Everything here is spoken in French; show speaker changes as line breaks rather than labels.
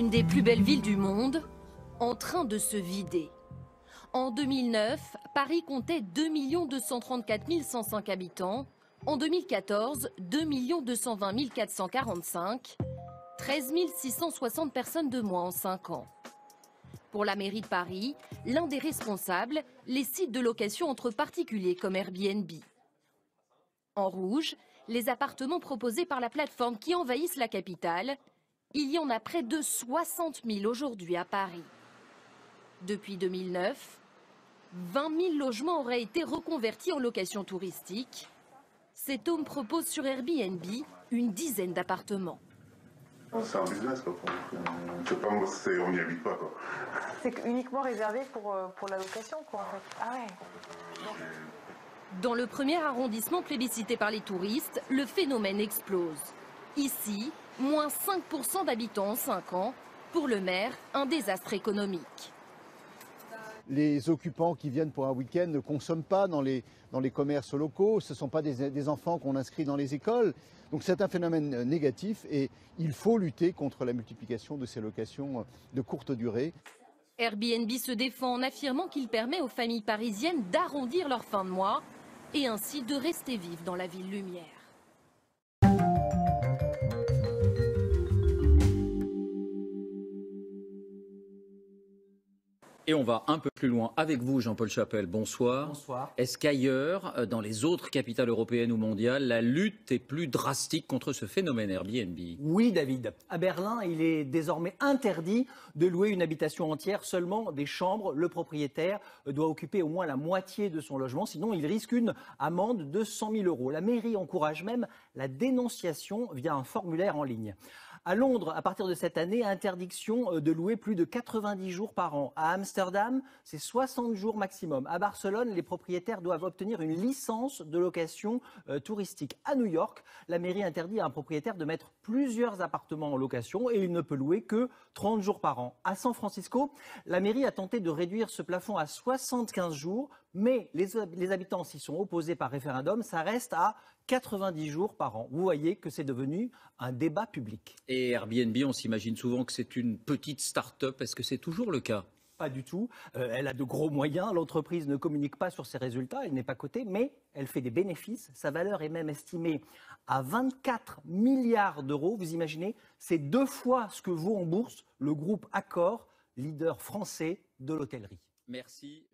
L'une des plus belles villes du monde, en train de se vider. En 2009, Paris comptait 2 234 105 habitants. En 2014, 2 220 445. 13 660 personnes de moins en 5 ans. Pour la mairie de Paris, l'un des responsables, les sites de location entre particuliers comme Airbnb. En rouge, les appartements proposés par la plateforme qui envahissent la capitale. Il y en a près de 60 000 aujourd'hui à Paris. Depuis 2009, 20 000 logements auraient été reconvertis en location touristique. Cet homme propose sur Airbnb une dizaine d'appartements.
C'est un business, quoi. On n'y habite pas, quoi.
C'est uniquement réservé pour la location, quoi, en fait. Ah ouais.
Dans le premier arrondissement plébiscité par les touristes, le phénomène explose. Ici, moins 5% d'habitants en 5 ans. Pour le maire, un désastre économique.
Les occupants qui viennent pour un week-end ne consomment pas dans les commerces locaux, ce ne sont pas des enfants qu'on inscrit dans les écoles. Donc c'est un phénomène négatif et il faut lutter contre la multiplication de ces locations de courte durée.
Airbnb se défend en affirmant qu'il permet aux familles parisiennes d'arrondir leur fin de mois et ainsi de rester vives dans la ville lumière.
Et on va un peu plus loin avec vous, Jean-Paul Chapelle. Bonsoir.
Bonsoir.
Est-ce qu'ailleurs, dans les autres capitales européennes ou mondiales, la lutte est plus drastique contre ce phénomène Airbnb?
Oui, David. À Berlin, il est désormais interdit de louer une habitation entière, seulement des chambres. Le propriétaire doit occuper au moins la moitié de son logement, sinon il risque une amende de 100 000 €. La mairie encourage même la dénonciation via un formulaire en ligne. À Londres, à partir de cette année, interdiction de louer plus de 90 jours par an. À Amsterdam, c'est 60 jours maximum. À Barcelone, les propriétaires doivent obtenir une licence de location touristique. À New York, la mairie interdit à un propriétaire de mettre plusieurs appartements en location et il ne peut louer que 30 jours par an. À San Francisco, la mairie a tenté de réduire ce plafond à 75 jours, mais les habitants s'y sont opposés par référendum. Ça reste à 90 jours par an. Vous voyez que c'est devenu un débat public.
Et Airbnb, on s'imagine souvent que c'est une petite start-up. Est-ce que c'est toujours le cas?
Pas du tout. Elle a de gros moyens. L'entreprise ne communique pas sur ses résultats. Elle n'est pas cotée, mais elle fait des bénéfices. Sa valeur est même estimée à 24 milliards d'euros. Vous imaginez, c'est 2 fois ce que vaut en bourse le groupe Accor, leader français de l'hôtellerie.
Merci.